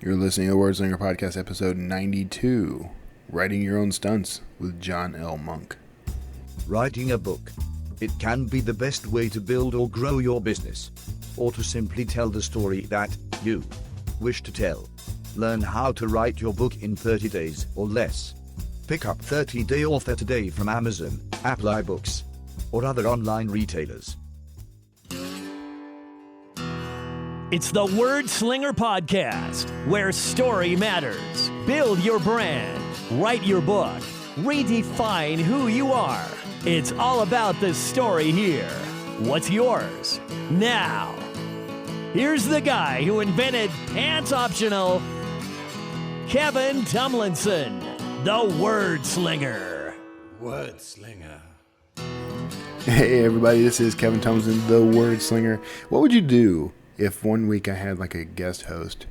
You're listening to the Wordslinger Podcast, episode 92, Writing Your Own Stunts with John L. Monk. Writing a book. It can be the best way to build or grow your business, or to simply tell the story that you wish to tell. Learn how to write your book in 30 days or less. Pick up 30-day Author today from Amazon, Apple iBooks, or other online retailers. It's the Wordslinger Podcast, where story matters. Build your brand, write your book, redefine who you are. It's all about the story here. What's yours? Now, here's the guy who invented pants optional, Kevin Tomlinson, the Wordslinger. Wordslinger. Hey everybody, this is Kevin Tomlinson, the Wordslinger. What would you do if one week I had like a guest host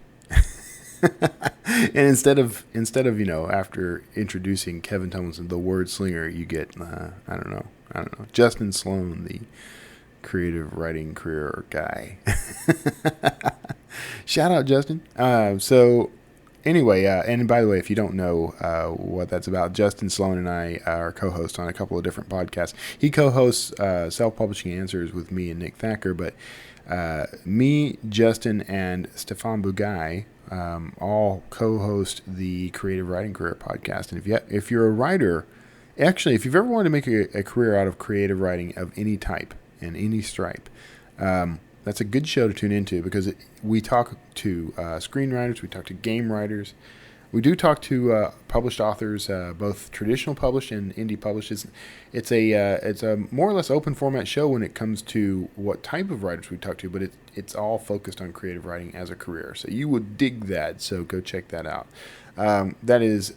and instead of after introducing Kevin Tomlinson, the Wordslinger, you get I don't know Justin Sloan, the creative writing career guy. Shout out Justin. So anyway, and by the way, if you don't know what that's about, Justin Sloan and I are co-hosts on a couple of different podcasts. He co-hosts Self-Publishing Answers with me and Nick Thacker, but me, Justin, and Stefan Bugay all co-host the Creative Writing Career podcast. And if you're a writer, actually, if you've ever wanted to make a career out of creative writing of any type and any stripe, that's a good show to tune into because we talk to screenwriters, we talk to game writers, we do talk to published authors, both traditional published and indie published. It's a more or less open format show when it comes to what type of writers we talk to, but it's all focused on creative writing as a career. So you would dig that. So go check that out. That is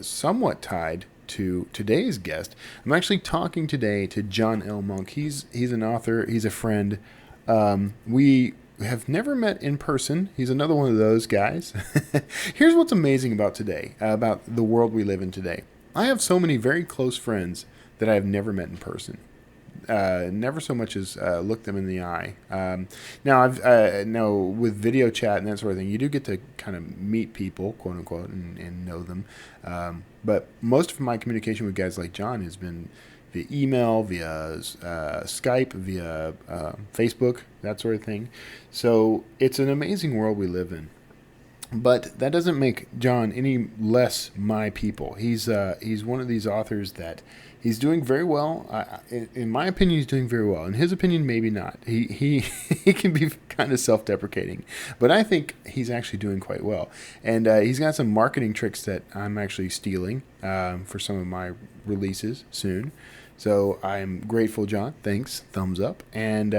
somewhat tied to today's guest. I'm actually talking today to John L. Monk. He's an author. He's a friend. We have never met in person. He's another one of those guys. Here's what's amazing about today, about the world we live in today. I have so many very close friends that I have never met in person. Never so much as looked them in the eye. Now, with video chat and that sort of thing, you do get to kind of meet people, quote unquote, and know them. But most of my communication with guys like John has been via email, via Skype, via Facebook, that sort of thing. So it's an amazing world we live in. But that doesn't make John any less my people. He's one of these authors that he's doing very well. In my opinion, he's doing very well. In his opinion, maybe not. He can be kind of self-deprecating, but I think he's actually doing quite well. And he's got some marketing tricks that I'm actually stealing for some of my releases soon. So I'm grateful, John. Thanks. Thumbs up. And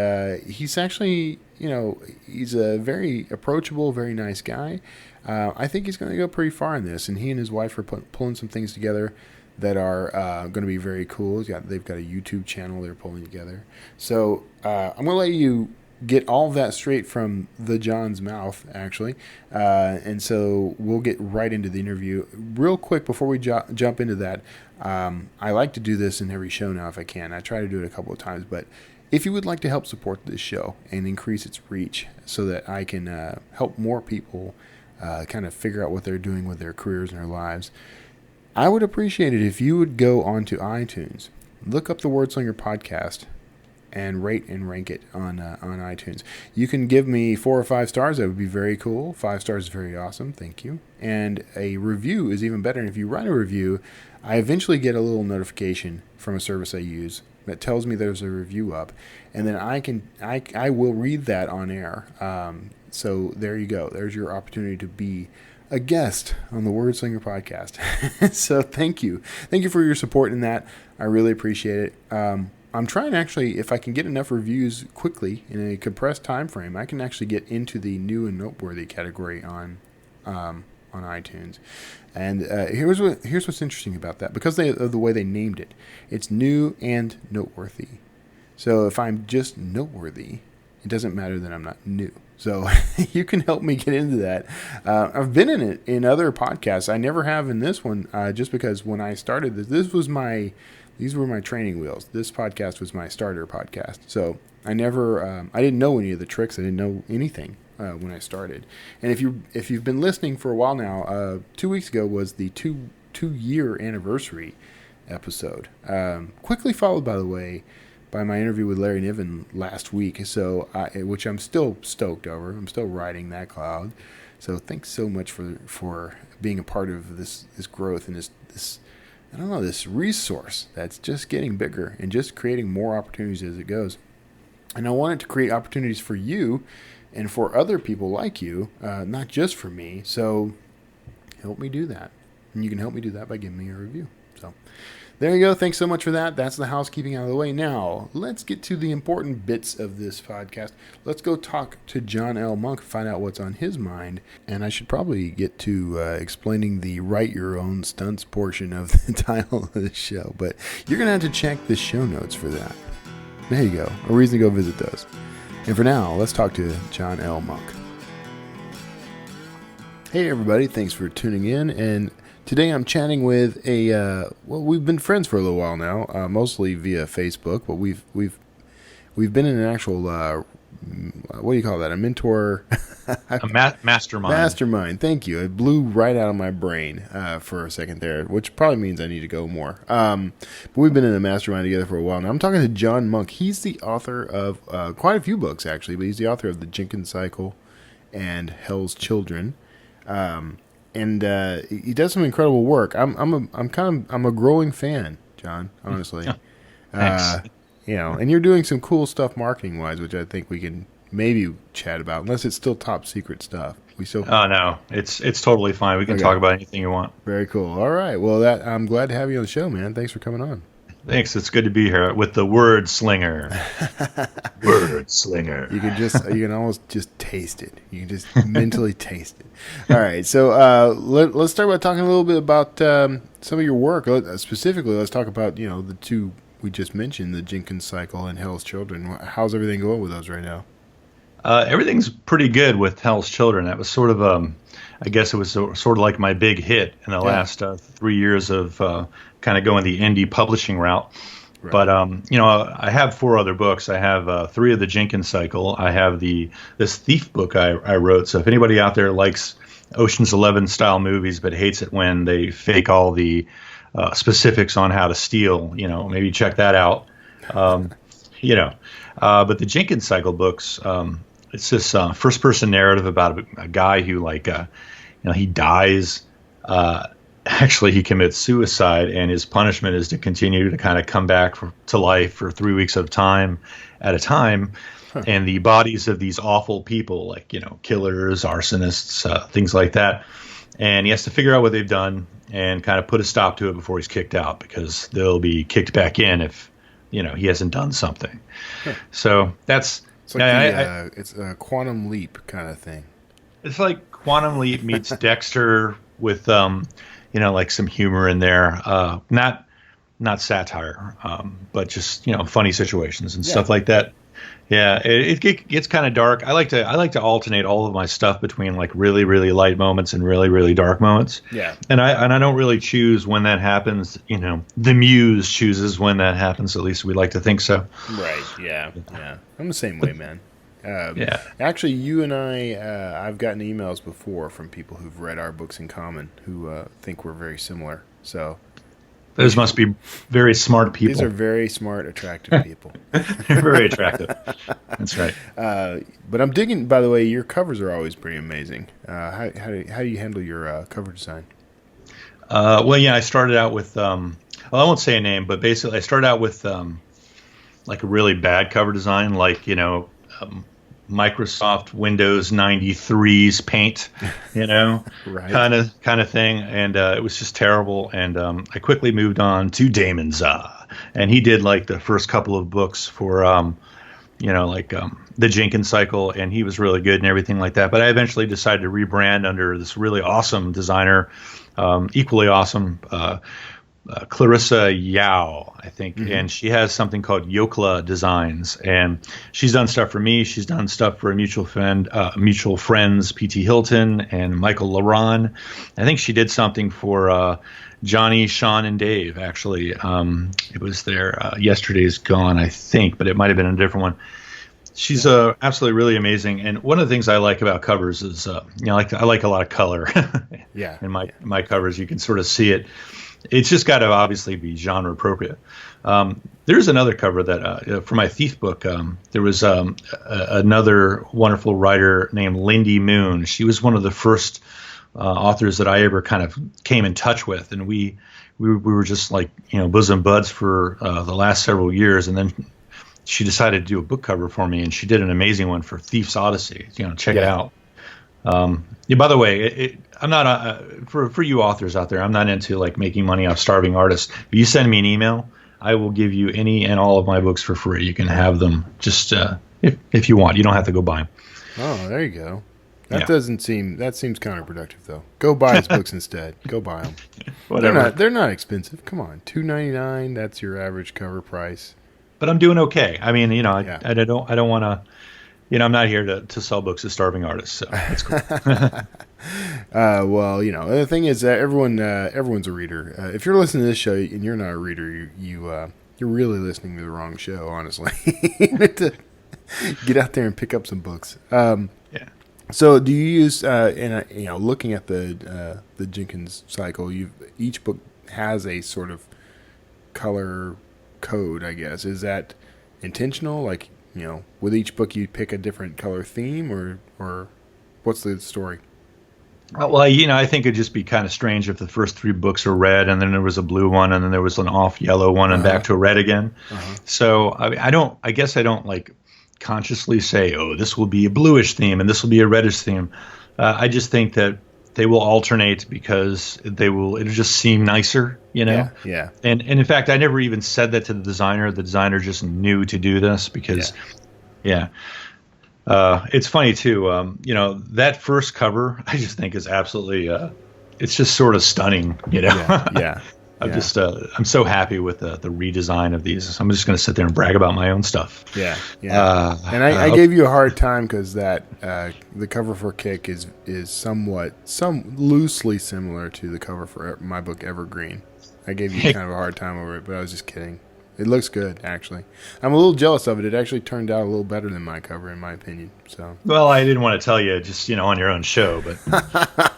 he's actually, he's a very approachable, very nice guy. I think he's going to go pretty far in this. And he and his wife are pulling some things together that are going to be very cool. They've got a YouTube channel they're pulling together. So I'm going to let you get all of that straight from the John's mouth, actually. And so we'll get right into the interview. Real quick, before we jump into that, I like to do this in every show now if I can. I try to do it a couple of times, but if you would like to help support this show and increase its reach so that I can help more people kind of figure out what they're doing with their careers and their lives, I would appreciate it if you would go onto iTunes, look up the Wordslinger Podcast, and rate and rank it on iTunes. You can give me 4 or 5 stars. That would be very cool. 5 stars is very awesome. Thank you. And a review is even better. And if you write a review, I eventually get a little notification from a service I use that tells me there's a review up, and then I will read that on air. So there you go. There's your opportunity to be a guest on the Wordslinger Podcast. So thank you. Thank you for your support in that. I really appreciate it. I'm trying actually, if I can get enough reviews quickly in a compressed time frame, I can actually get into the new and noteworthy category on iTunes. And here's what's interesting about that, because of the way they named it. It's new and noteworthy. So if I'm just noteworthy, it doesn't matter that I'm not new. So you can help me get into that. I've been in it in other podcasts. I never have in this one, just because when I started these were my training wheels. This podcast was my starter podcast. So I didn't know any of the tricks. I didn't know anything. when I started. And if you've been listening for a while now, 2 weeks ago was the two-year anniversary episode. Quickly followed, by the way, by my interview with Larry Niven last week. So, which I'm still stoked over. I'm still riding that cloud. So thanks so much for being a part of this growth and this I don't know, this resource that's just getting bigger and just creating more opportunities as it goes. And I wanted to create opportunities for you and for other people like you, not just for me. So help me do that. And you can help me do that by giving me a review. So there you go. Thanks so much for that. That's the housekeeping out of the way. Now, let's get to the important bits of this podcast. Let's go talk to John L. Monk, find out what's on his mind. And I should probably get to explaining the write your own stunts portion of the title of the show. But you're going to have to check the show notes for that. There you go. A reason to go visit those. And for now, let's talk to John L. Monk. Hey, everybody. Thanks for tuning in. And today I'm chatting with we've been friends for a little while now, mostly via Facebook, but we've been in an actual, what do you call that? A mentor? Mastermind. Mastermind. Thank you. It blew right out of my brain for a second there, which probably means I need to go more. But we've been in a mastermind together for a while now. I'm talking to John Monk. He's the author of quite a few books, actually, but he's the author of The Jenkins Cycle and Hell's Children. And he does some incredible work. I'm a growing fan, John. Honestly, Thanks. And you're doing some cool stuff marketing wise, which I think we can maybe chat about, unless it's still top secret stuff. Oh no, it's totally fine. We can talk about anything you want. Very cool. All right. Well, I'm glad to have you on the show, man. Thanks for coming on. Thanks. It's good to be here with the word slinger. Word slinger. You can almost just taste it. You can just mentally taste it. All right. So let's start by talking a little bit about some of your work. Specifically, let's talk about the two we just mentioned, the Jenkins Cycle and Hell's Children. How's everything going with those right now? Everything's pretty good with Hell's Children. That was sort of I guess it was sort of like my big hit in the last 3 years of kind of going the indie publishing route. Right. But I have 4 other books. I have 3 of the Jenkins Cycle. I have this Thief book I wrote. So if anybody out there likes Ocean's 11 style movies but hates it when they fake all the specifics on how to steal, maybe check that out. But the Jenkins Cycle books, it's this first person narrative about a guy who he dies. Actually, he commits suicide, and his punishment is to continue to kind of come back to life for 3 weeks at a time. And the bodies of these awful people, like, killers, arsonists, things like that. And he has to figure out what they've done and kind of put a stop to it before he's kicked out, because they'll be kicked back in if, he hasn't done something. So that's... It's like it's a Quantum Leap kind of thing. It's like Quantum Leap meets Dexter with, like some humor in there. Not satire, but just, funny situations and stuff like that. Yeah, it gets kind of dark. I like to alternate all of my stuff between like really, really light moments and really, really dark moments. Yeah. And I don't really choose when that happens. The muse chooses when that happens. At least we like to think so. Right. Yeah. Yeah. I'm the same way, man. Actually, you and I've gotten emails before from people who've read our books in common who think we're very similar. So. Those must be very smart people. These are very smart, attractive people. Very attractive. That's right. But I'm digging, by the way, your covers are always pretty amazing. How do you handle your cover design? I started out with, I won't say a name, but basically I started out with like a really bad cover design, like, Microsoft Windows 93's Paint, right. kind of thing, and it was just terrible. And I quickly moved on to Damon Za, and he did like the first couple of books for the Jenkins Cycle, and he was really good and everything like that. But I eventually decided to rebrand under this really awesome designer, equally awesome. Clarissa Yao, I think, and she has something called Yokla Designs, and she's done stuff for me. She's done stuff for a mutual friends, P.T. Hilton and Michael Laron. I think she did something for Johnny, Sean, and Dave. Actually, it was their Yesterday's Gone, I think, but it might have been a different one. She's absolutely really amazing. And one of the things I like about covers is, I like a lot of color Yeah. in my covers. You can sort of see it. It's just got to obviously be genre appropriate. There's another cover that for my Thief book, there was another wonderful writer named Lindy Moon. She was one of the first authors that I ever kind of came in touch with, and we were just like bosom buds for the last several years, and then she decided to do a book cover for me, and she did an amazing one for Thief's Odyssey. Check it out. By the way, I'm not for you authors out there. I'm not into like making money off starving artists. If you send me an email, I will give you any and all of my books for free. You can have them just if you want. You don't have to go buy them. Oh, there you go. That seems counterproductive though. Go buy his books instead. Go buy them. Whatever. They're not expensive. Come on, $2.99. That's your average cover price. But I'm doing okay. I mean, I don't want to. I'm not here to sell books to starving artists, so that's cool. Well, the thing is that everyone's a reader. If you're listening to this show and you're not a reader, you're really listening to the wrong show, honestly. To get out there and pick up some books. Yeah. So, do you use looking at the Jenkins cycle? Each book has a sort of color code, I guess. Is that intentional? Like, with each book you pick a different color theme, or what's the story? Well, I think it'd just be kind of strange if the first 3 books are red, and then there was a blue one, and then there was an off yellow one, and back to a red again. So I guess I don't like consciously say, oh, this will be a bluish theme and this will be a reddish theme. I just think that they will alternate because it'll just seem nicer, Yeah. And in fact, I never even said that to the designer. The designer just knew to do this because, it's funny too. That first cover I just think is absolutely, it's just sort of stunning, Yeah. I'm so happy with the redesign of these. I'm just going to sit there and brag about my own stuff. Yeah. And I gave you a hard time because that the cover for Kick is loosely similar to the cover for my book Evergreen. I gave you kind of a hard time over it, but I was just kidding. It looks good, actually. I'm a little jealous of it. It actually turned out a little better than my cover, in my opinion. So. Well, I didn't want to tell you just on your own show, but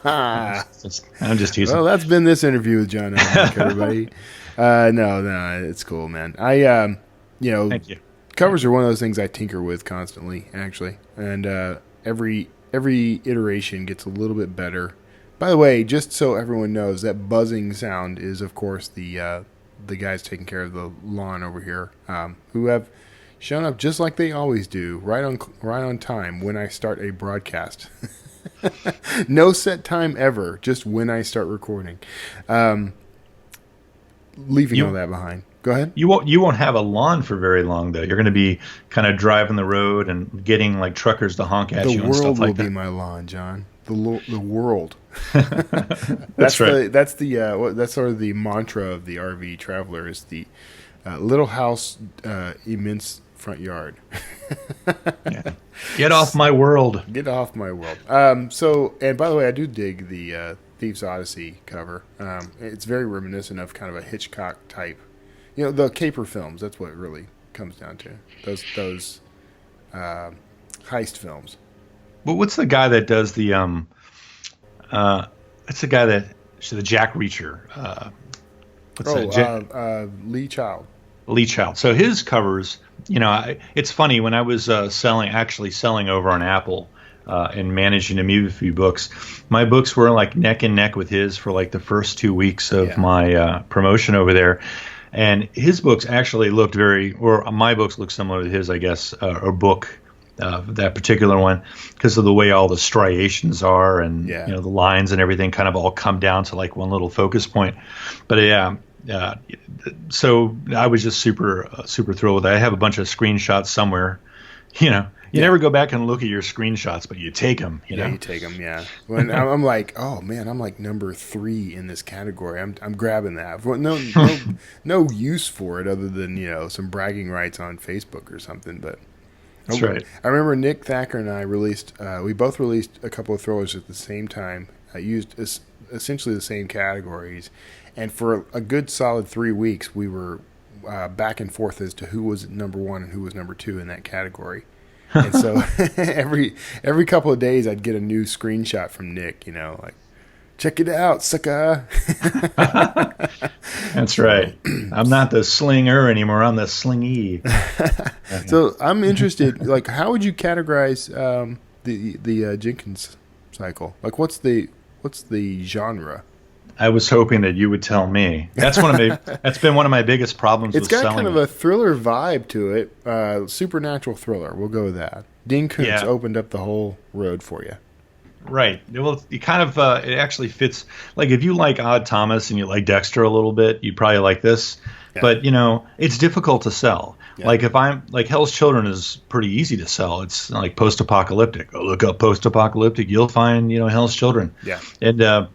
I'm just teasing. Well, that's been this interview with John Elnick, everybody. No, it's cool, man. Thank you. Covers are one of those things I tinker with constantly, actually, and every iteration gets a little bit better. By the way, just so everyone knows, that buzzing sound is, of course, the guys taking care of the lawn over here, who have shown up just like they always do, right on time when I start a broadcast. No set time ever, just when I start recording. Leaving all that behind. Go ahead. You won't have a lawn for very long, though. You're going to be kind of driving the road and getting like truckers to honk at you and stuff like that. The world will be my lawn, John. The world. That's right. That's sort of the mantra of the RV traveler is the little house, immense front yard. Yeah. Get off my world. Get off my world. And by the way, I do dig the Thief's Odyssey cover. It's very reminiscent of kind of a Hitchcock type. The caper films. That's what it really comes down to. Those heist films. Well, what's the guy that does the it's the guy that the Jack Reacher. Lee Child. Lee Child. So his covers, it's funny when I was selling over on Apple and managing to move a few books. My books were like neck and neck with his for like the first 2 weeks of my promotion over there. And his books actually looked my books look similar to his, I guess, or book. That particular one, because of the way all the striations are and the lines and everything kind of all come down to like one little focus point. But so I was just super thrilled with it. I have a bunch of screenshots somewhere. You never go back and look at your screenshots, but you take them. Yeah, you take them. Yeah. When I'm like, oh man, I'm like number 3 in this category. I'm grabbing that. No use for it other than some bragging rights on Facebook or something, but. That's right. I remember Nick Thacker and I we both released a couple of thrillers at the same time. I used essentially the same categories. And for a good solid 3 weeks, we were back and forth as to who was number 1 and who was number 2 in that category. And so every couple of days, I'd get a new screenshot from Nick. Like, check it out, sucker. That's right. I'm not the slinger anymore. I'm the slingy. So I'm interested. Like, how would you categorize the Jenkins cycle? Like, what's the genre? I was hoping that you would tell me. That's been one of my biggest problems. It's with got selling kind of a thriller vibe to it. Supernatural thriller. We'll go with that. Dean Koontz opened up the whole road for you. Right. Well, it kind of it actually fits. Like if you like Odd Thomas and you like Dexter a little bit, you probably like this. Yeah. But it's difficult to sell. Yeah. Like if I'm like Hell's Children is pretty easy to sell. It's like post-apocalyptic. Go look up post-apocalyptic. You'll find Hell's Children. Yeah. And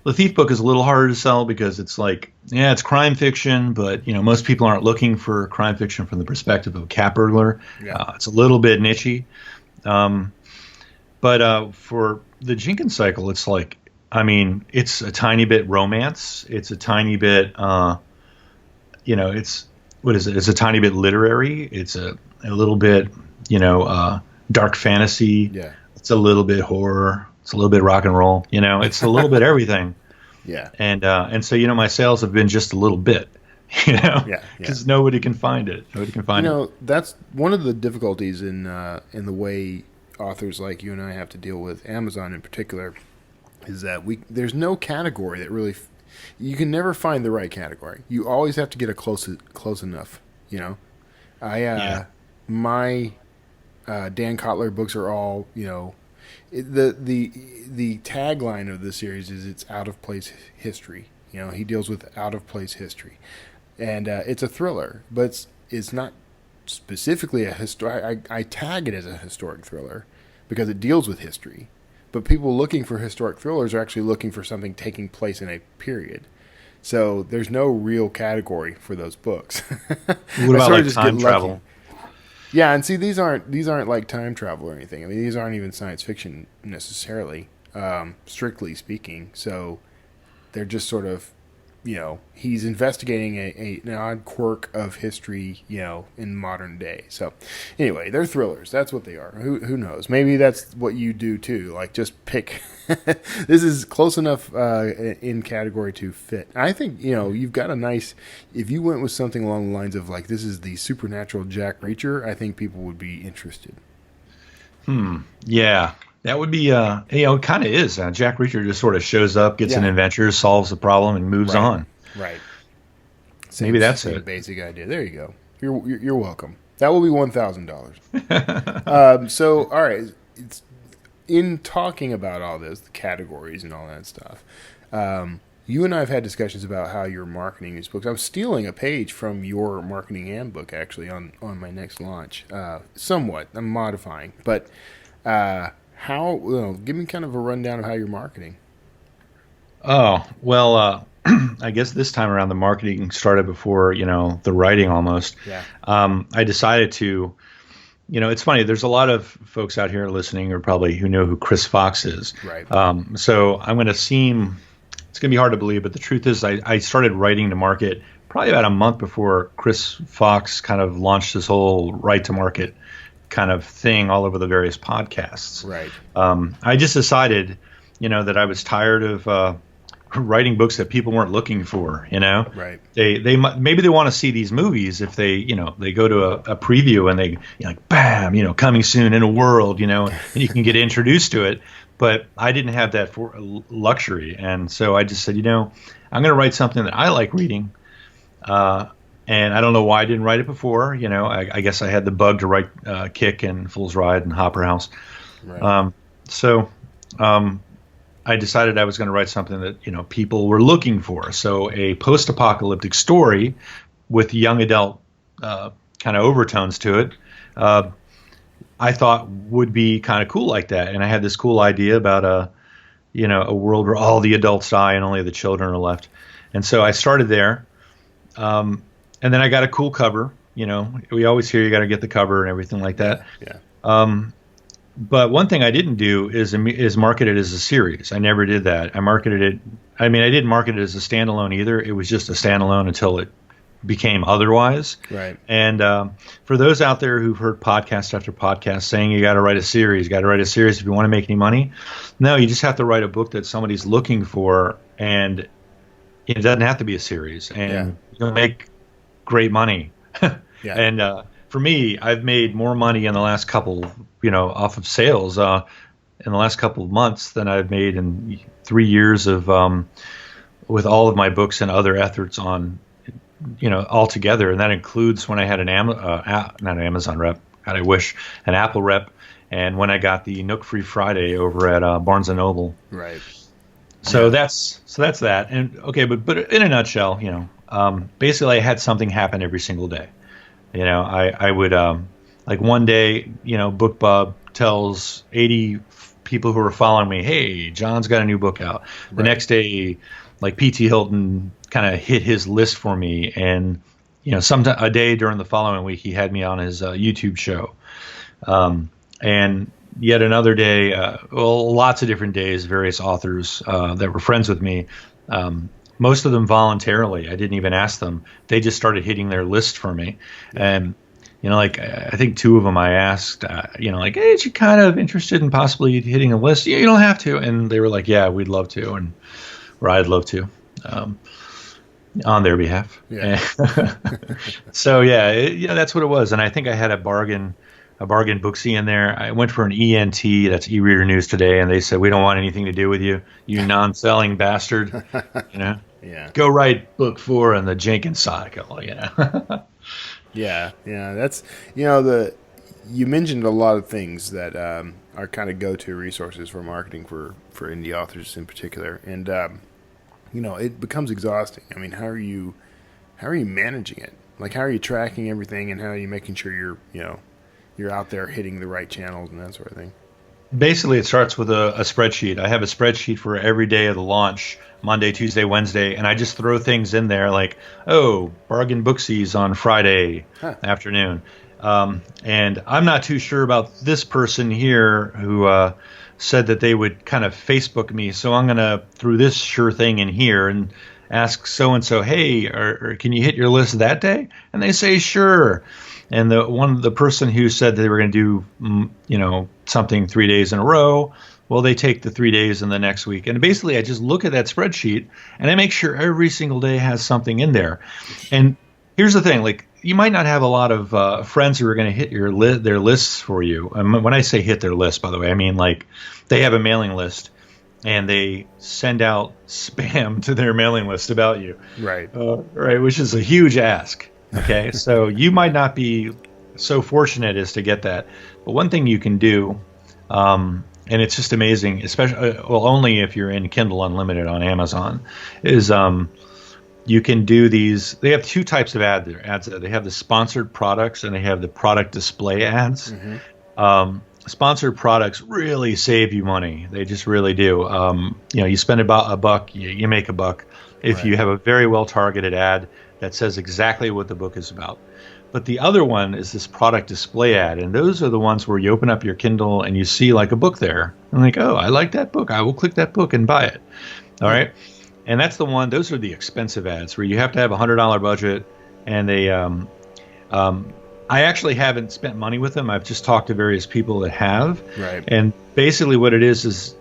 The Thief book is a little harder to sell because it's like, it's crime fiction, but most people aren't looking for crime fiction from the perspective of a cat burglar. Yeah. It's a little bit nichey. But for the Jenkins cycle, it's like, it's a tiny bit romance. It's a tiny bit, it's what is it? It's a tiny bit literary. It's a little bit, dark fantasy. Yeah. It's a little bit horror. It's a little bit rock and roll. It's a little bit everything. Yeah. And so my sales have been just a little bit. Because nobody can find it. Nobody can find it. That's one of the difficulties in the way authors like you and I have to deal with Amazon in particular, is that there's no category that really you can never find the right category. You always have to get a close enough. My Dan Kotler books are all the tagline of the series is it's out of place history. He deals with out of place history, and it's a thriller, but it's not specifically a historic. I tag it as a historic thriller because it deals with history. But people looking for historic thrillers are actually looking for something taking place in a period. So there's no real category for those books. What about like time travel? Yeah, and see, these aren't like time travel or anything. These aren't even science fiction necessarily, strictly speaking. So they're just sort of, he's investigating an odd quirk of history, in modern day. So anyway, they're thrillers. That's what they are. Who knows? Maybe that's what you do too. Like just pick. This is close enough in category to fit. I think, you've got a nice, if you went with something along the lines of like, this is the supernatural Jack Reacher, I think people would be interested. Yeah. That would be, it kind of is. Jack Reacher just sort of shows up, gets an adventure, solves the problem, and moves on. Right. Maybe that's same it. Basic idea. There you go. You're welcome. That will be $1,000. So, all right. It's in talking about all this, the categories and all that stuff. You and I have had discussions about how you're marketing these books. I'm stealing a page from your marketing handbook actually on my next launch. Somewhat. I'm modifying, but. Give me kind of a rundown of how you're marketing. Oh, well, I guess this time around the marketing started before, the writing almost. Yeah. I decided to, it's funny. There's a lot of folks out here listening who know who Chris Fox is. Right. So I'm going to it's going to be hard to believe, but the truth is I started writing to market probably about a month before Chris Fox kind of launched this whole write to market kind of thing all over the various podcasts. Right. I just decided, that I was tired of writing books that people weren't looking for. Right. Maybe they want to see these movies if they go to a preview and they like bam, coming soon in a world, and you can get introduced to it. But I didn't have that luxury, and so I just said, I'm going to write something that I like reading. And I don't know why I didn't write it before. I guess I had the bug to write Kick and Fool's Ride and Hopper House. Right. So I decided I was going to write something that, people were looking for. So a post-apocalyptic story with young adult kind of overtones to it, I thought would be kind of cool like that. And I had this cool idea about a world where all the adults die and only the children are left. And so I started there. And then I got a cool cover. We always hear you got to get the cover and everything like that. Yeah. But one thing I didn't do is market it as a series. I never did that. I marketed it. I didn't market it as a standalone either. It was just a standalone until it became otherwise. Right. And for those out there who've heard podcast after podcast saying you got to write a series, if you want to make any money, no, you just have to write a book that somebody's looking for, and it doesn't have to be a series, and you'll make great money. Yeah. And for me, I've made more money in the last couple, off of sales in the last couple of months than I've made in 3 years of with all of my books and other efforts on, all together. And that includes when I had not an Amazon rep, God, I wish, an Apple rep, and when I got the Nook Free Friday over at Barnes & Noble. Right. So that's that. And okay, but in a nutshell, basically I had something happen every single day. I would like one day, BookBub tells 80 people who are following me, hey, John's got a new book out. The next day, like P.T. Hilton kind of hit his list for me, and sometime a day during the following week, he had me on his YouTube show, and yet another day, lots of different days, various authors that were friends with me, most of them voluntarily. I didn't even ask them. They just started hitting their list for me, and like I think 2 of them I asked, like, hey, is you kind of interested in possibly hitting a list? You don't have to, and they were like, yeah, we'd love to, or I'd love to. On their behalf. Yeah. So that's what it was. And I think I had a bargain booksy in there. I went for an ENT, that's e-reader news today, and they said, we don't want anything to do with you, you non-selling bastard. Yeah. Go write book 4 in the Jenkins cycle, Yeah. That's, you mentioned a lot of things that are kind of go-to resources for marketing for indie authors in particular. And, it becomes exhausting. I mean, how are you managing it? Like, how are you tracking everything, and how are you making sure you're out there hitting the right channels and that sort of thing? Basically, it starts with a spreadsheet. I have a spreadsheet for every day of the launch, Monday, Tuesday, Wednesday, and I just throw things in there like, bargain booksies on Friday afternoon. And I'm not too sure about this person here who said that they would kind of Facebook me, so I'm going to throw this sure thing in here and ask so-and-so, hey, or can you hit your list that day? And they say, sure. And the person who said that they were going to do, something 3 days in a row, well, they take the 3 days in the next week. And basically, I just look at that spreadsheet, and I make sure every single day has something in there. And here's the thing, like, you might not have a lot of friends who are going to hit their lists for you. When I say hit their list, by the way, I mean like they have a mailing list, and they send out spam to their mailing list about you. Right. Right, which is a huge ask. Okay, so you might not be so fortunate as to get that. But one thing you can do, and it's just amazing, especially, only if you're in Kindle Unlimited on Amazon, is you can do these. They have 2 types of ads. They have the sponsored products, and they have the product display ads. Mm-hmm. Sponsored products really save you money. They just really do. You spend about $1, you make $1 if you have a very well targeted ad that says exactly what the book is about. But the other one is this product display ad, and those are the ones where you open up your Kindle and you see like a book there, and like, oh, I like that book. I will click that book and buy it. All right. And that's the one. Those are the expensive ads where you have to have $100 budget, and they. I actually haven't spent money with them. I've just talked to various people that have. Right. And basically, what it is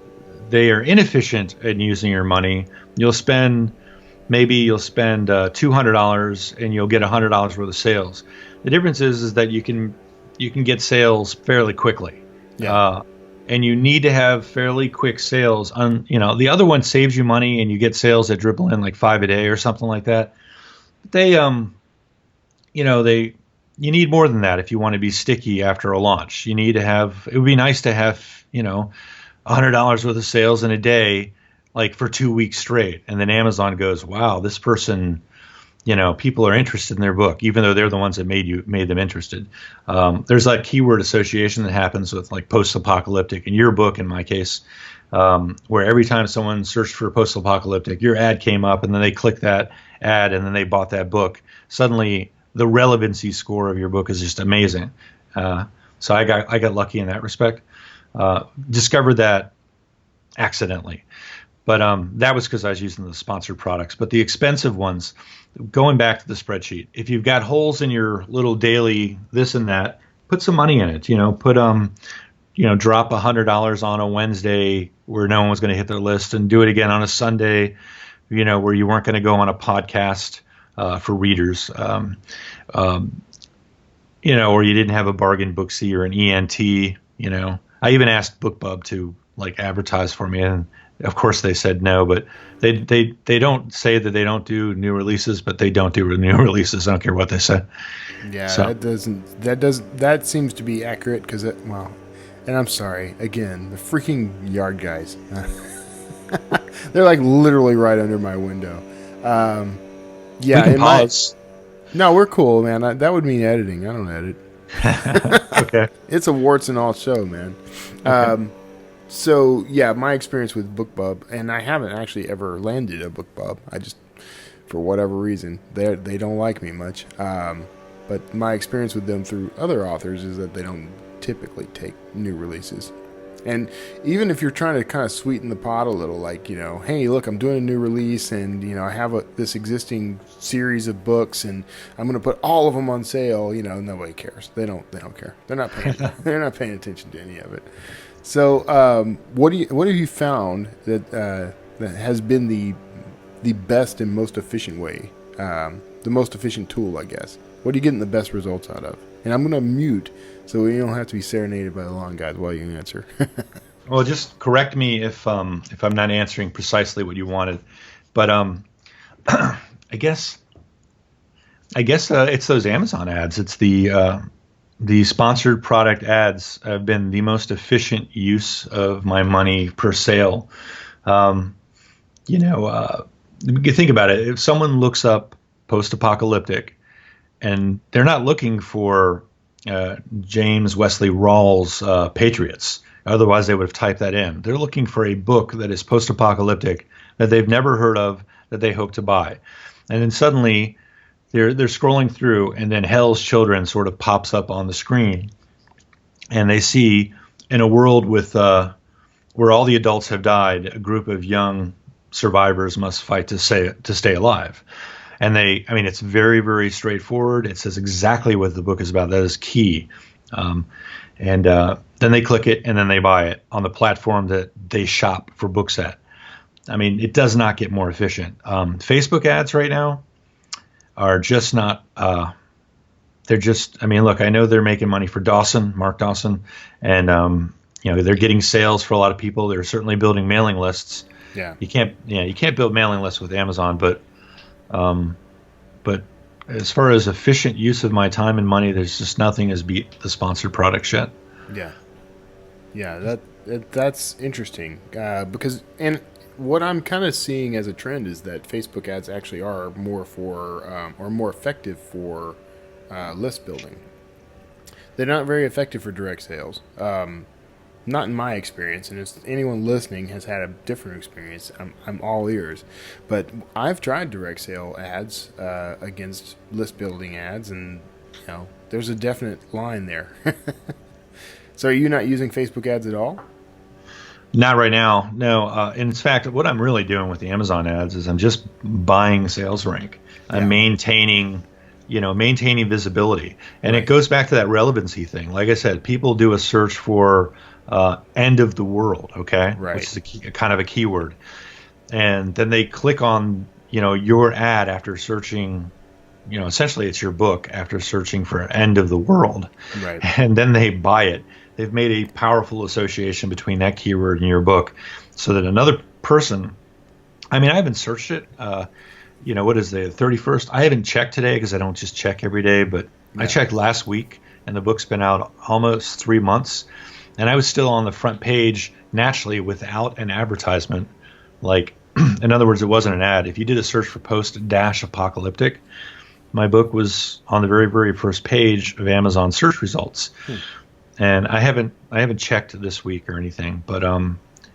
they are inefficient in using your money. You'll spend $200 and you'll get $100 worth of sales. The difference is that you can get sales fairly quickly. Yeah. And you need to have fairly quick sales. The other one saves you money and you get sales that dribble in like 5 a day or something like that. But you need more than that if you want to be sticky after a launch. You need to have. It would be nice to have $100 worth of sales in a day, like for 2 weeks straight, and then Amazon goes, wow, this person, people are interested in their book, even though they're the ones that made them interested. There's that keyword association that happens with like post-apocalyptic, in your book, in my case, where every time someone searched for post-apocalyptic, your ad came up, and then they clicked that ad, and then they bought that book. Suddenly, the relevancy score of your book is just amazing. So I got lucky in that respect. Discovered that accidentally. But that was because I was using the sponsored products. But the expensive ones, going back to the spreadsheet, if you've got holes in your little daily this and that, put some money in it. Put drop $100 on a Wednesday where no one was going to hit their list, and do it again on a Sunday, where you weren't going to go on a podcast for readers, or you didn't have a bargain Booksy or an ENT. I even asked BookBub to advertise for me, and of course they said no. But they don't say that they don't do new releases, but they don't do new releases. I don't care what they say. Yeah, so. That seems to be accurate because and I'm sorry again, the freaking yard guys. They're literally right under my window. Yeah, we can pause. No, we're cool, man. That would mean editing. I don't edit. Okay. It's a warts and all show, man. Okay. So, yeah, my experience with BookBub, and I haven't actually ever landed a BookBub. I just, for whatever reason, they don't like me much. But my experience with them through other authors is that they don't typically take new releases. And even if you're trying to kind of sweeten the pot a little, hey, look, I'm doing a new release, and I have this existing series of books, and I'm going to put all of them on sale. Nobody cares. They don't care. They're not paying. They're not paying attention to any of it. So, what have you found that has been the best and most efficient way, the most efficient tool, I guess? What are you getting the best results out of? And I'm going to mute so you don't have to be serenaded by the lawn guys while you answer. Well, just correct me if I'm not answering precisely what you wanted, but I guess it's those Amazon ads. It's the sponsored product ads have been the most efficient use of my money per sale. You think about it. If someone looks up post-apocalyptic, and they're not looking for James Wesley Rawls' Patriots. Otherwise, they would have typed that in. They're looking for a book that is post-apocalyptic that they've never heard of, that they hope to buy. And then suddenly they're scrolling through, and then Hell's Children sort of pops up on the screen. And they see, in a world with where all the adults have died, a group of young survivors must fight to stay alive. And it's very, very straightforward. It says exactly what the book is about. That is key. And then they click it, and then they buy it on the platform that they shop for books at. It does not get more efficient. Facebook ads right now are just not, they're just, look, I know they're making money for Mark Dawson, and, they're getting sales for a lot of people. They're certainly building mailing lists. Yeah. You can't build mailing lists with Amazon, but as far as efficient use of my time and money, there's just nothing as beat the sponsored products yet. Yeah, that's interesting because what I'm kind of seeing as a trend is that Facebook ads actually are more effective for list building. They're not very effective for direct sales. Not in my experience, and if anyone listening has had a different experience, I'm all ears. But I've tried direct sale ads against list building ads, and there's a definite line there. So, are you not using Facebook ads at all? Not right now, no. In fact, what I'm really doing with the Amazon ads is I'm just buying sales rank. I'm maintaining visibility, and it goes back to that relevancy thing. Like I said, people do a search for end of the world, okay, right, which is a kind of a keyword, and then they click on your ad after searching, essentially it's your book after searching for end of the world, right, and then they buy it. They've made a powerful association between that keyword and your book, so that another person, I haven't searched it. What is the 31st? I haven't checked today because I don't just check every day, but I checked last week, and the book's been out almost 3 months. And I was still on the front page naturally without an advertisement. In other words, it wasn't an ad. If you did a search for post-apocalyptic, my book was on the very, very first page of Amazon search results. And I haven't checked this week or anything, but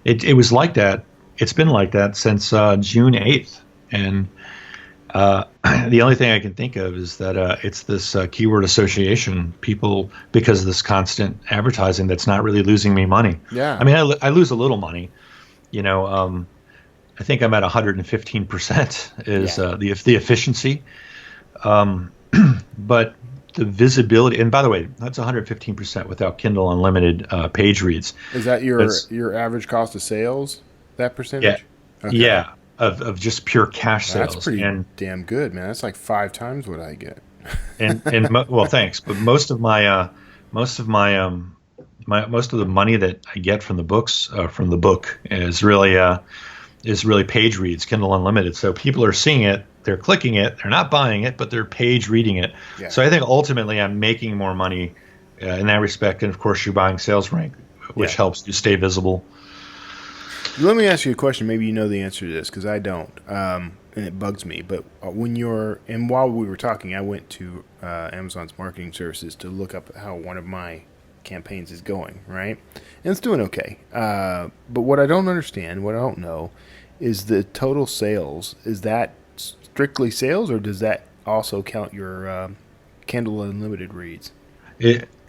it was like that. It's been like that since June 8th. And the only thing I can think of is that it's this keyword association, people, because of this constant advertising that's not really losing me money. Yeah. I lose a little money, I think I'm at 115% is the efficiency. But the visibility, and by the way, that's 115% without Kindle Unlimited page reads. Is that your average cost of sales? That percentage? Yeah, yeah, of just pure cash sales. That's pretty damn good, man. That's like 5 times what I get. Well, thanks. But most of the money that I get from the books from the book is really page reads, Kindle Unlimited. So people are seeing it, they're clicking it, they're not buying it, but they're page reading it. Yeah. So I think ultimately I'm making more money in that respect. And of course, you're buying sales rank, which helps you stay visible. Let me ask you a question. Maybe you know the answer to this because I don't, and it bugs me. But while we were talking, I went to Amazon's marketing services to look up how one of my campaigns is going, right? And it's doing okay. But what I don't understand, what I don't know, is the total sales. Is that strictly sales, or does that also count your Kindle Unlimited reads?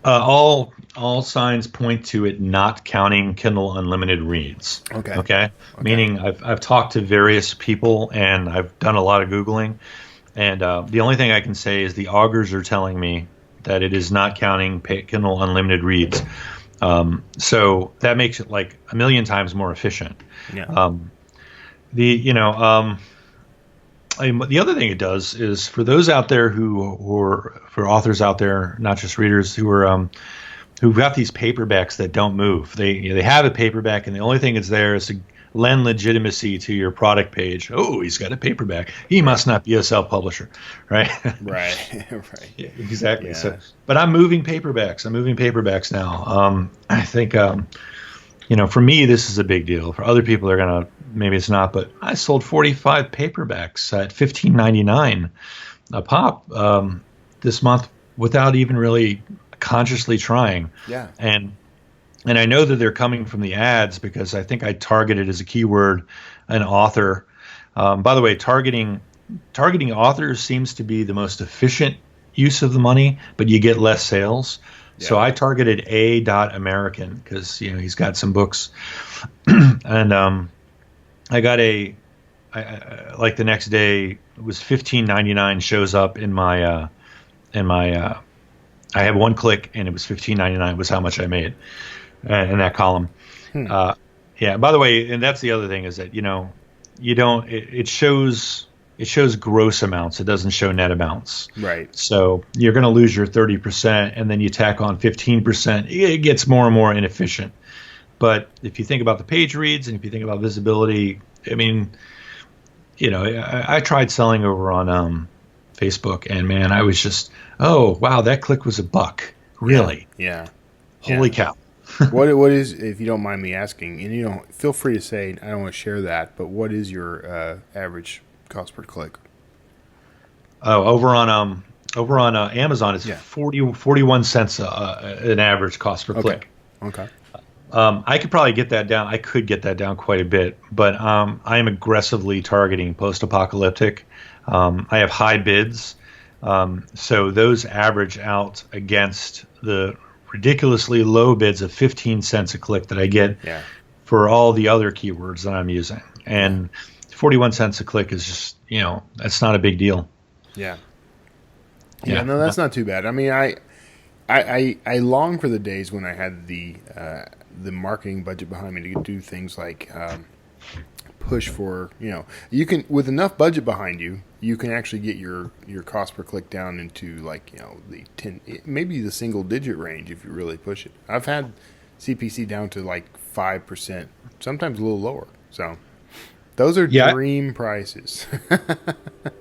All signs point to it not counting Kindle Unlimited reads. Okay. Meaning I've talked to various people and I've done a lot of Googling, and the only thing I can say is the augurs are telling me that it is not counting Kindle Unlimited reads. So that makes it like a million times more efficient. Yeah. The other thing it does is for those out there for authors out there, not just readers, who've got these paperbacks that don't move. They have a paperback, and the only thing that's there is to lend legitimacy to your product page. Oh, he's got a paperback. He must not be a self-publisher, right? Right. Yeah, exactly. Yeah. So, but I'm moving paperbacks. Now. I think for me, this is a big deal. For other people, maybe it's not, but I sold 45 paperbacks at $15.99 a pop this month without even really consciously trying. Yeah. And I know that they're coming from the ads because I think I targeted as a keyword an author. By the way, targeting authors seems to be the most efficient use of the money, but you get less sales. Yeah. So I targeted A.American because he's got some books, and I got like the next day it was $15.99 shows up in my I had one click and it was $15.99 was how much I made in that column. Yeah. By the way, and that's the other thing is that it shows gross amounts. It doesn't show net amounts. Right. So you're going to lose your 30%, and then you tack on 15%. It gets more and more inefficient. But if you think about the page reads and if you think about visibility, I mean, I tried selling over on Facebook, and man, I was just, oh wow, that click was $1. Really? Yeah. Holy cow. What is, if you don't mind me asking, and feel free to say I don't want to share that, but what is your average cost per click? Oh, over on Amazon, it's 41 cents an average cost per click. Okay. I could probably get that down. I could get that down quite a bit, but I am aggressively targeting post-apocalyptic. I have high bids, so those average out against the ridiculously low bids of 15 cents a click that I get for all the other keywords that I'm using. And 41 cents a click is just, that's not a big deal. Yeah. Yeah, no, that's not too bad. I mean, I long for the days when I had the marketing budget behind me to do things like push for, you can, with enough budget behind you, you can actually get your cost per click down into like, the 10, maybe the single digit range if you really push it. I've had CPC down to like 5%, sometimes a little lower. So those are dream prices.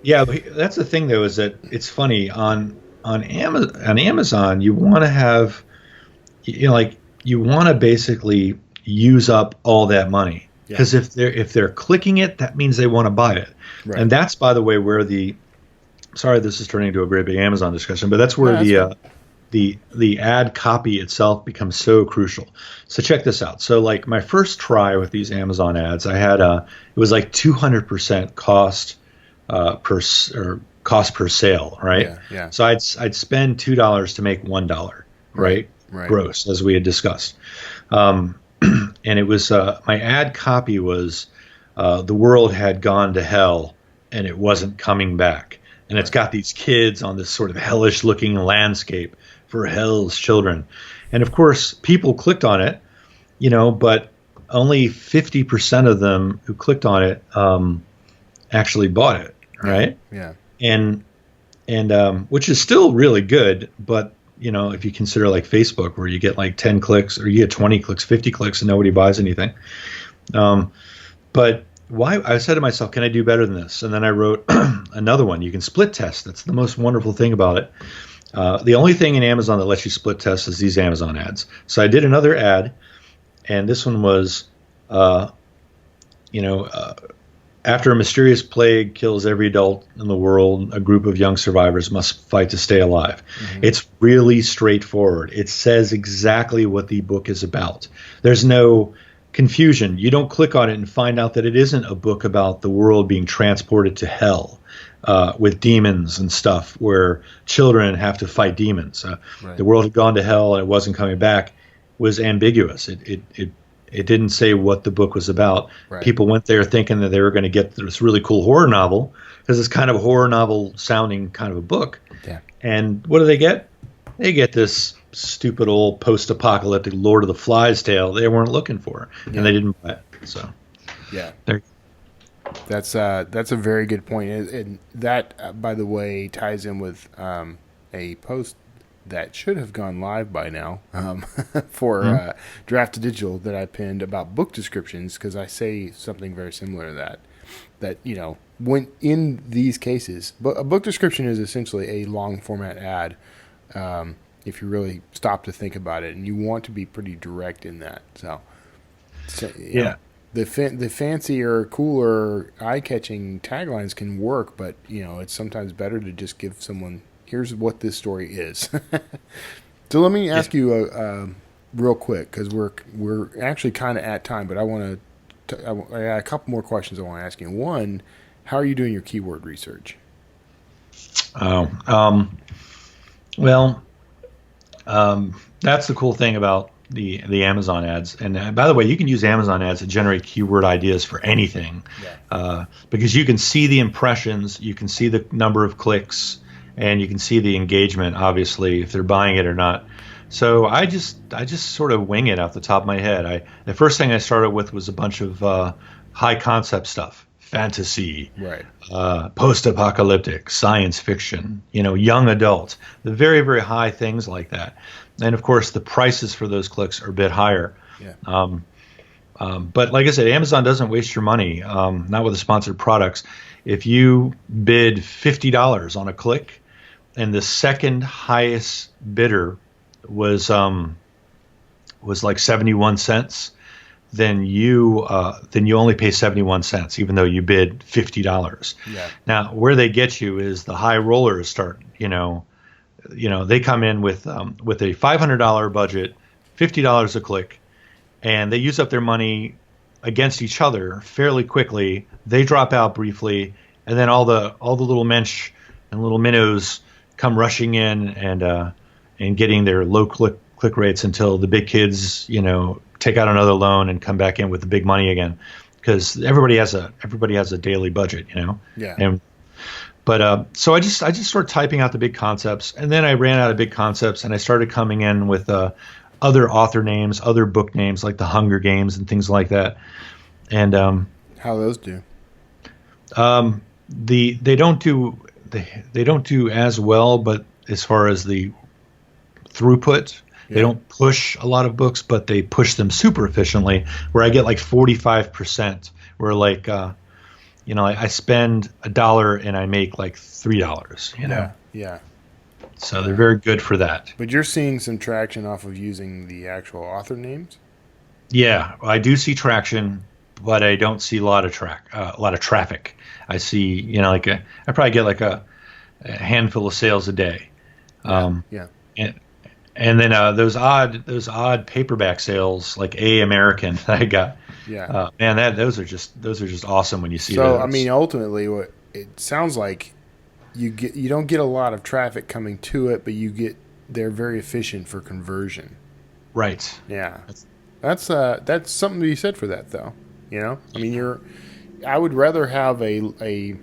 Yeah, that's the thing though, is that it's funny on Amazon, you want to have, you want to basically use up all that money. Because if they're clicking it, that means they want to buy it. Right. And that's, by the way, where sorry, this is turning into a very big Amazon discussion, but that's where the ad copy itself becomes so crucial. So check this out. So like my first try with these Amazon ads, I had it was like 200% cost per sale, right? Yeah. So I'd spend $2 to make $1, right? Gross, as we had discussed. And it was my ad copy was the world had gone to hell and it wasn't coming back. And it's got these kids on this sort of hellish looking landscape for hell's children. And of course, people clicked on it, but only 50% of them who clicked on it actually bought it, right? Yeah. And which is still really good, but if you consider like Facebook, where you get like 10 clicks, or you get 20 clicks, 50 clicks, and nobody buys anything. But why? I said to myself, can I do better than this? And then I wrote another one. You can split test. That's the most wonderful thing about it. The only thing in Amazon that lets you split test is these Amazon ads. So I did another ad, and this one was, after a mysterious plague kills every adult in the world, a group of young survivors must fight to stay alive. Mm-hmm. It's really straightforward. It says exactly what the book is about. There's no confusion. You don't click on it and find out that it isn't a book about the world being transported to hell with demons and stuff, where children have to fight demons. Right. The world had gone to hell and it wasn't coming back was ambiguous. It didn't say what the book was about. Right. People went there thinking that they were going to get this really cool horror novel, because it's kind of a horror novel sounding kind of a book. Yeah. And what do they get? They get this stupid old post-apocalyptic Lord of the Flies tale they weren't looking for, and they didn't buy it. So, yeah, that's a very good point, and that, by the way, ties in with a post that should have gone live by now for Draft to Digital that I pinned about book descriptions, because I say something very similar to that when in these cases, a book description is essentially a long format ad. If you really stop to think about it, and you want to be pretty direct in that. So yeah, the fancier, cooler, eye-catching taglines can work, but it's sometimes better to just give someone, here's what this story is. So let me ask you real quick, because we're actually kind of at time, but I want to. I got a couple more questions I want to ask you. One, how are you doing your keyword research? That's the cool thing about the Amazon ads. And by the way, you can use Amazon ads to generate keyword ideas for anything, because you can see the impressions, you can see the number of clicks, and you can see the engagement, obviously, if they're buying it or not. So I just sort of wing it off the top of my head. The first thing I started with was a bunch of high concept stuff. Fantasy, right? Post-apocalyptic, science fiction, young adult, the very, very high things like that. And of course, the prices for those clicks are a bit higher. Yeah. But like I said, Amazon doesn't waste your money, not with the sponsored products. If you bid $50 on a click, and the second highest bidder was like 71 cents. Then you only pay 71 cents, even though you bid $50. Yeah. Now, where they get you is the high rollers start. They come in with a $500 budget, $50 a click, and they use up their money against each other fairly quickly. They drop out briefly, and then all the little mensch and little minnows come rushing in and getting their low click rates until the big kids, take out another loan and come back in with the big money again, because everybody has a daily budget, Yeah. So I just started typing out the big concepts, and then I ran out of big concepts, and I started coming in with other author names, other book names, like the Hunger Games and things like that. And how those do? They don't do as well, but as far as the throughput. Yeah. They don't push a lot of books, but they push them super efficiently, where I get like 45%, where like, I spend $1 and I make like $3, Yeah. So they're very good for that. But you're seeing some traction off of using the actual author names? Yeah, I do see traction, but I don't see a lot of traffic. I see, I probably get like a handful of sales a day. Yeah. And then those odd paperback sales, like American, that I got. Yeah. Man, those are just awesome when you see those. those. So I mean, ultimately, what it sounds like, you don't get a lot of traffic coming to it, but they're very efficient for conversion. Right. Yeah. That's something to be said for that, though. I mean, I would rather have a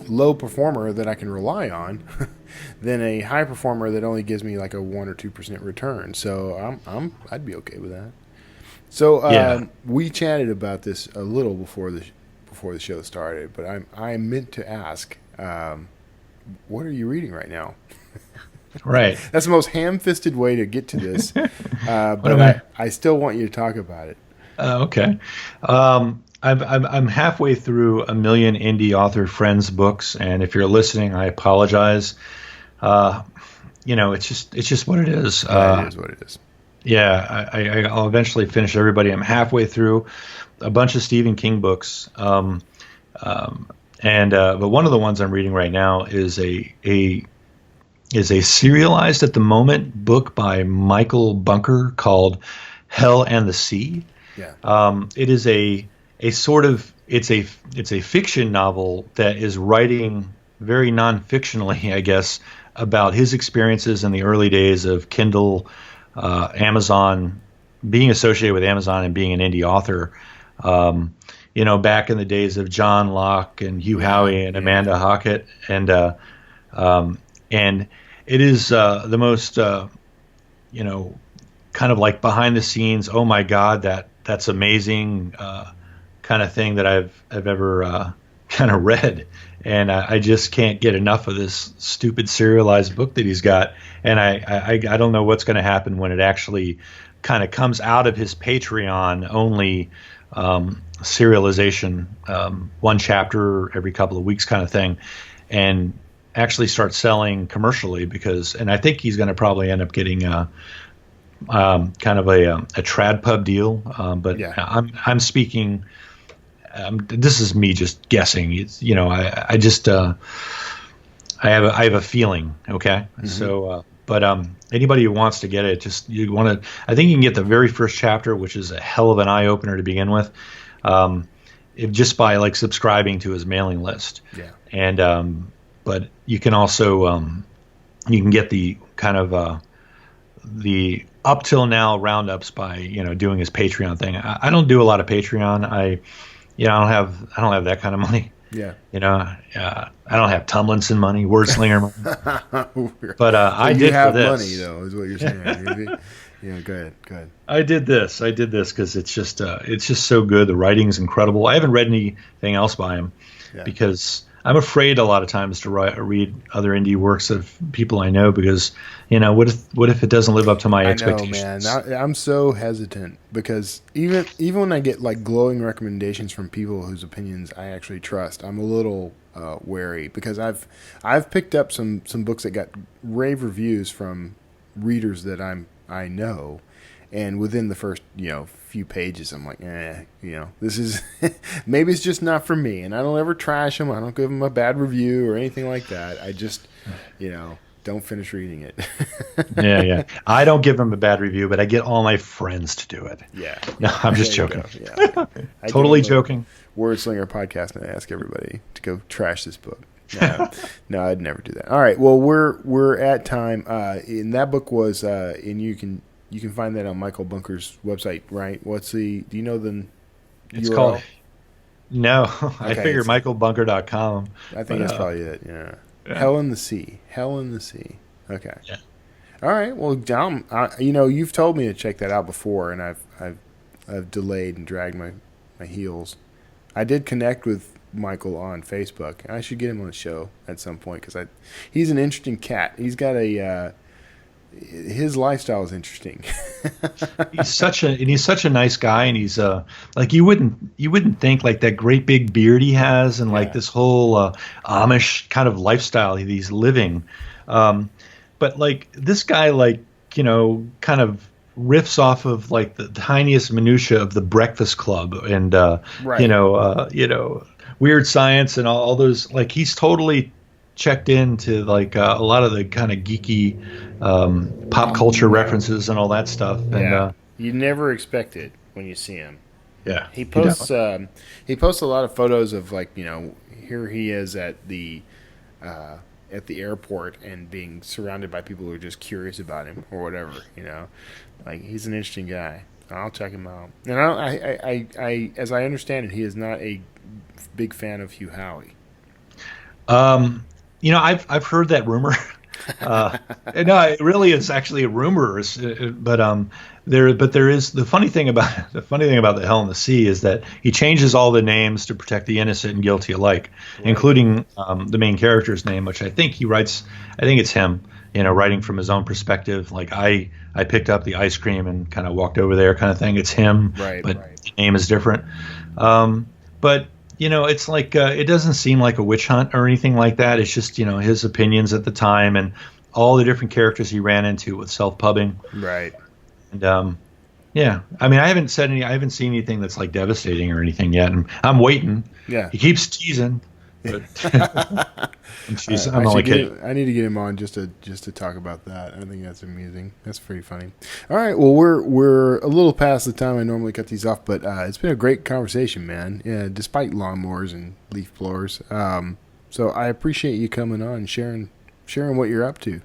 low performer that I can rely on than a high performer that only gives me like a 1 or 2% return. So I'd be okay with that. So Yeah. we chatted about this a little before the show started, but I meant to ask, what are you reading right now? Right. That's the most ham-fisted way to get to this, What am but I still want you to talk about it. Okay. I'm halfway through A Million Indie Author Friends books, and if you're listening, I apologize. Uh, it's just what it is. Yeah, it is what it is. Yeah, I'll eventually finish everybody. I'm halfway through a bunch of Stephen King books, but one of the ones I'm reading right now is a serialized at the moment book by Michael Bunker called Hell and the Sea. Yeah. It is a sort of it's a fiction novel that is writing very non-fictionally, I guess, about his experiences in the early days of Kindle, Amazon, being associated with Amazon and being an indie author. Back in the days of John Locke and Hugh Howey and Amanda Hockett, and it is the most kind of like behind the scenes. Oh my God, that's amazing kind of thing that I've ever kind of read, and I just can't get enough of this stupid serialized book that he's got, and I don't know what's going to happen when it actually kind of comes out of his Patreon only serialization, one chapter every couple of weeks kind of thing, and actually start selling commercially and I think he's going to probably end up getting kind of a trad pub deal, but I'm speaking. This is me just guessing. It's I just I have a feeling. Okay, so but anybody who wants to get it, I think you can get the very first chapter, which is a hell of an eye opener to begin with, if just by like subscribing to his mailing list. Yeah, and but you can also you can get the kind of the up till now roundups by doing his Patreon thing. I don't do a lot of Patreon. I don't have that kind of money. Yeah. I don't have Tumlinson money, Wordslinger money. But I did have for this. money though, is what you're saying. Yeah, go ahead. I did this because it's just so good. The writing's incredible. I haven't read anything else by him because I'm afraid a lot of times to read other indie works of people I know because what if it doesn't live up to my expectations? I know, man. I'm so hesitant because even when I get like glowing recommendations from people whose opinions I actually trust, I'm a little wary because I've picked up some books that got rave reviews from readers that I know. And within the first, few pages, I'm like, this is maybe it's just not for me. And I don't ever trash them. I don't give them a bad review or anything like that. I just, don't finish reading it. Yeah. I don't give them a bad review, but I get all my friends to do it. Yeah. No, I'm just joking. Yeah. Totally joking. Wordslinger podcast, and I ask everybody to go trash this book. No, I'd never do that. All right. Well, we're at time. And that book was, and you can find that on Michael Bunker's website, right? Do you know the It's URL? called. No, Okay, I figure michaelbunker.com. I think that's probably it. Yeah. Hell in the Sea. Okay. Yeah. All right. Well, Dom, you've told me to check that out before, and I've delayed and dragged my heels. I did connect with Michael on Facebook. I should get him on the show at some point because he's an interesting cat. He's got his lifestyle is interesting. he's such a nice guy, and he's like you wouldn't think like that great big beard he has, and like this whole Amish kind of lifestyle he's living. But like this guy, like kind of riffs off of like the tiniest minutia of the Breakfast Club, and Weird Science, and all those. Like he's totally checked into like a lot of the kind of geeky pop culture references and all that stuff. And you never expect it when you see him. Yeah, he posts a lot of photos of like here he is at the airport and being surrounded by people who are just curious about him or whatever. Like he's an interesting guy. I'll check him out. And as I understand it, he is not a big fan of Hugh Howey. I've heard that rumor. No, it really is actually a rumor. There is the funny thing about the Hell in the Sea is that he changes all the names to protect the innocent and guilty alike, right, including the main character's name, which I think he writes. I think it's him, writing from his own perspective. Like I picked up the ice cream and kind of walked over there, kind of thing. It's him, right? But right. The name is different. But it's like it doesn't seem like a witch hunt or anything like that. It's just his opinions at the time and all the different characters he ran into with self-pubbing. Right. And yeah, I mean, I haven't seen anything that's like devastating or anything yet. And I'm waiting. Yeah. He keeps teasing. But I'm only kidding. I need to get him on just to talk about that. I think that's amusing. That's pretty funny. All right, well we're a little past the time I normally cut these off, but it's been a great conversation, man. Yeah, despite lawnmowers and leaf blowers. So I appreciate you coming on and sharing what you're up to.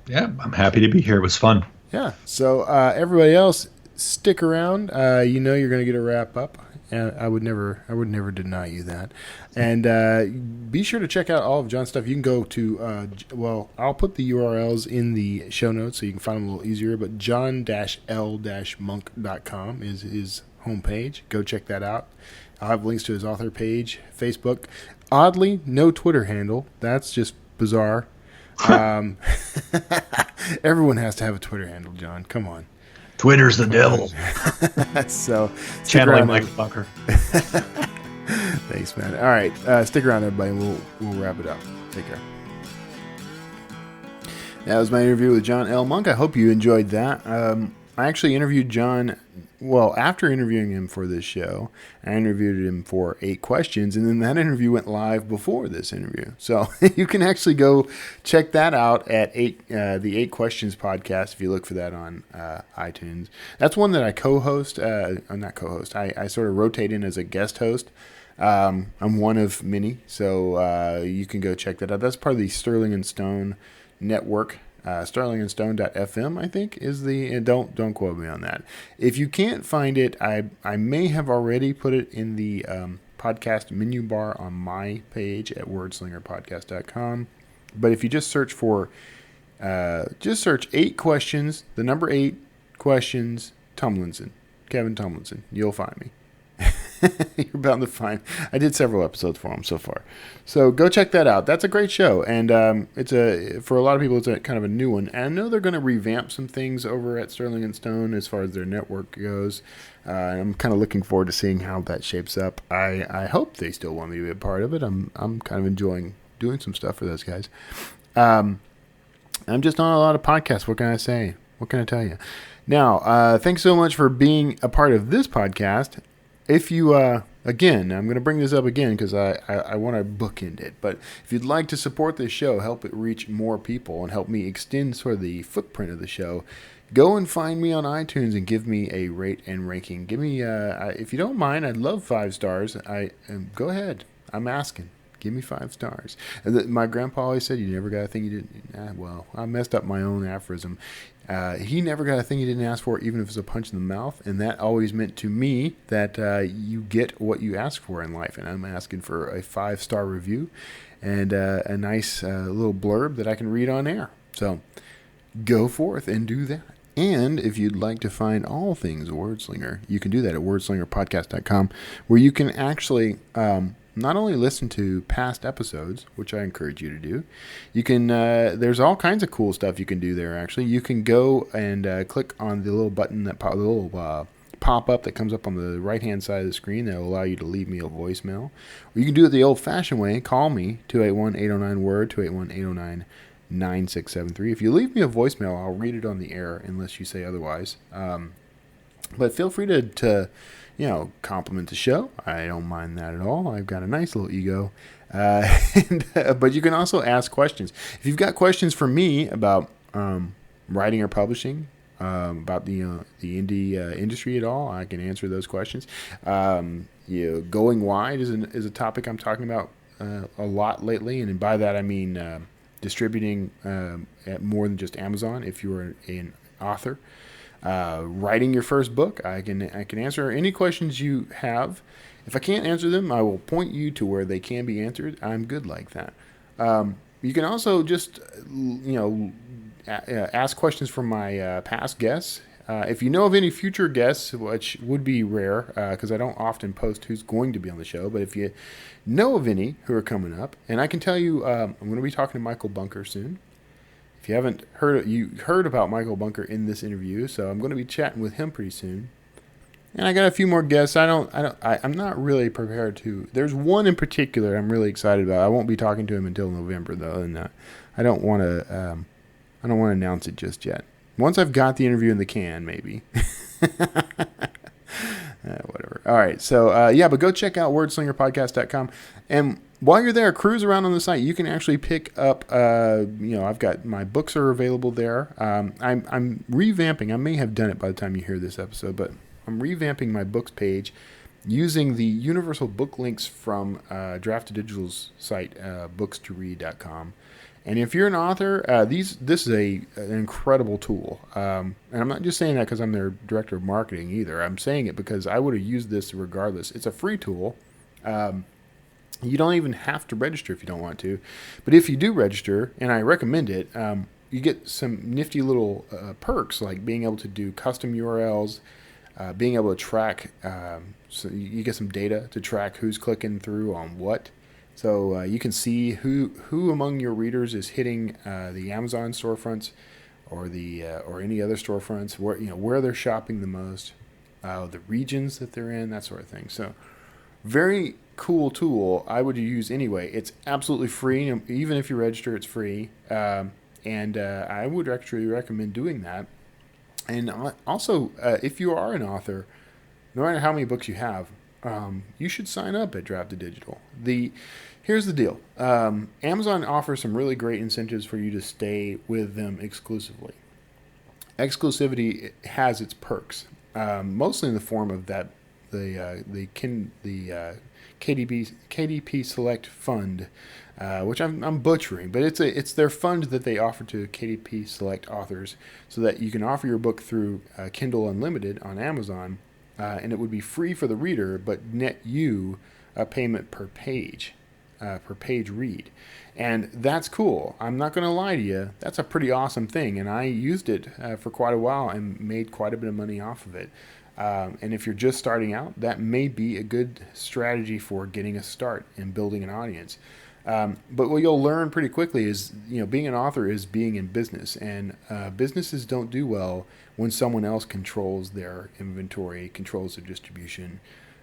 Yeah, I'm happy to be here. It was fun. Yeah. So everybody else, stick around. You're going to get a wrap up. I would never deny you that. And be sure to check out all of John's stuff. You can go to, I'll put the URLs in the show notes so you can find them a little easier. But john-l-monk.com is his homepage. Go check that out. I'll have links to his author page, Facebook. Oddly, no Twitter handle. That's just bizarre. Everyone has to have a Twitter handle, John. Come on. Twitter's the devil. So channeling Mike Bunker. Thanks, man. All right, stick around, everybody, and we'll wrap it up. Take care. That was my interview with John L. Monk. I hope you enjoyed that. I actually interviewed John. Well, after interviewing him for this show, I interviewed him for 8 questions, and then that interview went live before this interview. So you can actually go check that out at the 8 Questions podcast if you look for that on iTunes. That's one that I co-host. Not co-host. I sort of rotate in as a guest host. I'm one of many, so you can go check that out. That's part of the Sterling and Stone network. Sterlingandstone.fm, I think, is the. Don't quote me on that. If you can't find it, I may have already put it in the podcast menu bar on my page at wordslingerpodcast.com. But if you just search 8 questions, the number 8 questions, Tomlinson, Kevin Tomlinson, you'll find me. You're bound to find. I did several episodes for him so far, so go check that out. That's a great show, and for a lot of people, it's a kind of a new one. And I know they're going to revamp some things over at Sterling and Stone as far as their network goes. I'm kind of looking forward to seeing how that shapes up. I hope they still want me to be a part of it. I'm kind of enjoying doing some stuff for those guys. I'm just on a lot of podcasts. What can I say? What can I tell you? Now, thanks so much for being a part of this podcast. If you, again, I'm going to bring this up again because I want to bookend it. But if you'd like to support this show, help it reach more people, and help me extend sort of the footprint of the show, go and find me on iTunes and give me a rate and ranking. Give me, if you don't mind, I'd love 5 stars. Go ahead. I'm asking. Give me 5 stars. My grandpa always said, you never got a thing you didn't. Well, I messed up my own aphorism. He never got a thing he didn't ask for, even if it was a punch in the mouth. And that always meant to me that you get what you ask for in life. And I'm asking for a 5-star review and a nice little blurb that I can read on air. So go forth and do that. And if you'd like to find all things Wordslinger, you can do that at wordslingerpodcast.com, where you can actually not only listen to past episodes, which I encourage you to do, you can. There's all kinds of cool stuff you can do there. Actually, you can go and click on the little button that the little pop-up that comes up on the right-hand side of the screen that will allow you to leave me a voicemail. Or you can do it the old-fashioned way. Call me 281-809-WORD 281-809-9673. If you leave me a voicemail, I'll read it on the air unless you say otherwise. But feel free to compliment the show. I don't mind that at all. I've got a nice little ego. But you can also ask questions. If you've got questions for me about writing or publishing, about the indie industry at all, I can answer those questions. Going wide is a topic I'm talking about a lot lately, and by that I mean distributing at more than just Amazon. If you're an author, writing your first book. I can answer any questions you have. If I can't answer them, I will point you to where they can be answered. I'm good like that. You can also just, ask questions from my past guests. If you know of any future guests, which would be rare because I don't often post who's going to be on the show, but if you know of any who are coming up, and I can tell you, I'm going to be talking to Michael Bunker soon. If you haven't heard, you heard about Michael Bunker in this interview, so I'm going to be chatting with him pretty soon. And I got a few more guests. I'm not really prepared to. There's one in particular I'm really excited about. I won't be talking to him until November though, and I don't want to announce it just yet. Once I've got the interview in the can, maybe. Whatever. All right. So, but go check out wordslingerpodcast.com. And while you're there, cruise around on the site. You can actually pick up, I've got my books are available there. I'm revamping. I may have done it by the time you hear this episode, but I'm revamping my books page using the universal book links from Draft Digital's site, books2read.com. And if you're an author, this is an incredible tool. And I'm not just saying that because I'm their director of marketing either. I'm saying it because I would have used this regardless. It's a free tool. You don't even have to register if you don't want to. But if you do register, and I recommend it, you get some nifty little perks like being able to do custom URLs, being able to track, so you get some data to track who's clicking through on what. So you can see who among your readers is hitting the Amazon storefronts or or any other storefronts, where they're shopping the most, the regions that they're in, that sort of thing. So very cool tool. I would use anyway. It's absolutely free. Even if you register, it's free. And I would actually recommend doing that. And also, if you are an author, no matter how many books you have, you should sign up at Draft Digital. Here's the deal. Amazon offers some really great incentives for you to stay with them exclusively. Exclusivity has its perks, mostly in the form of the KDP Select Fund, which I'm butchering, but it's their fund that they offer to KDP Select authors, so that you can offer your book through Kindle Unlimited on Amazon. And it would be free for the reader, but net you a payment per page read. And that's cool. I'm not going to lie to you. That's a pretty awesome thing. And I used it for quite a while and made quite a bit of money off of it. And if you're just starting out, that may be a good strategy for getting a start and building an audience. But what you'll learn pretty quickly is, being an author is being in business, and businesses don't do well when someone else controls their inventory, controls their distribution.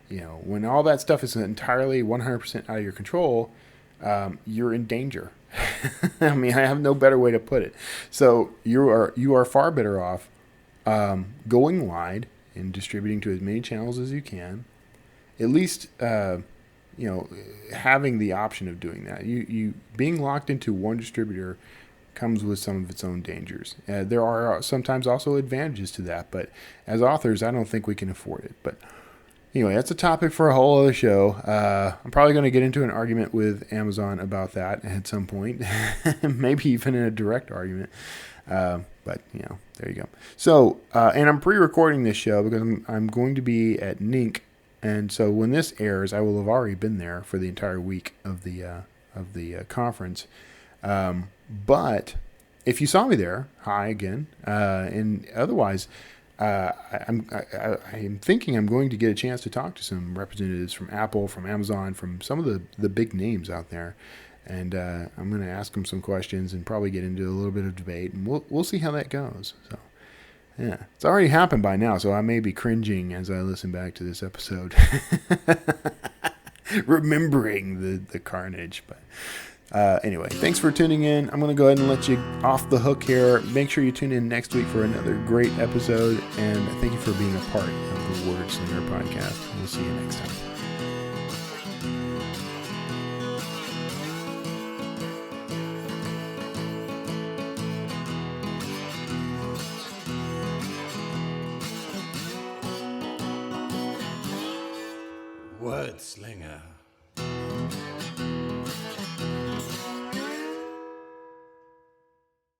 When all that stuff is entirely 100% out of your control, you're in danger. I mean, I have no better way to put it. So you are far better off going wide and distributing to as many channels as you can. At least having the option of doing that. You being locked into one distributor comes with some of its own dangers. There are sometimes also advantages to that, but as authors, I don't think we can afford it. But anyway, that's a topic for a whole other show. I'm probably going to get into an argument with Amazon about that at some point, maybe even in a direct argument. But there you go. So, and I'm pre-recording this show because I'm going to be at NINC. And so when this airs, I will have already been there for the entire week of the conference. But if you saw me there, hi again. And otherwise, I'm thinking I'm going to get a chance to talk to some representatives from Apple, from Amazon, from some of the big names out there. And I'm going to ask them some questions and probably get into a little bit of debate. And we'll see how that goes. So. Yeah, it's already happened by now, so I may be cringing as I listen back to this episode, remembering the carnage. But anyway, thanks for tuning in. I'm going to go ahead and let you off the hook here. Make sure you tune in next week for another great episode, and thank you for being a part of the Word Slinger podcast. We'll see you next time. Word Slinger.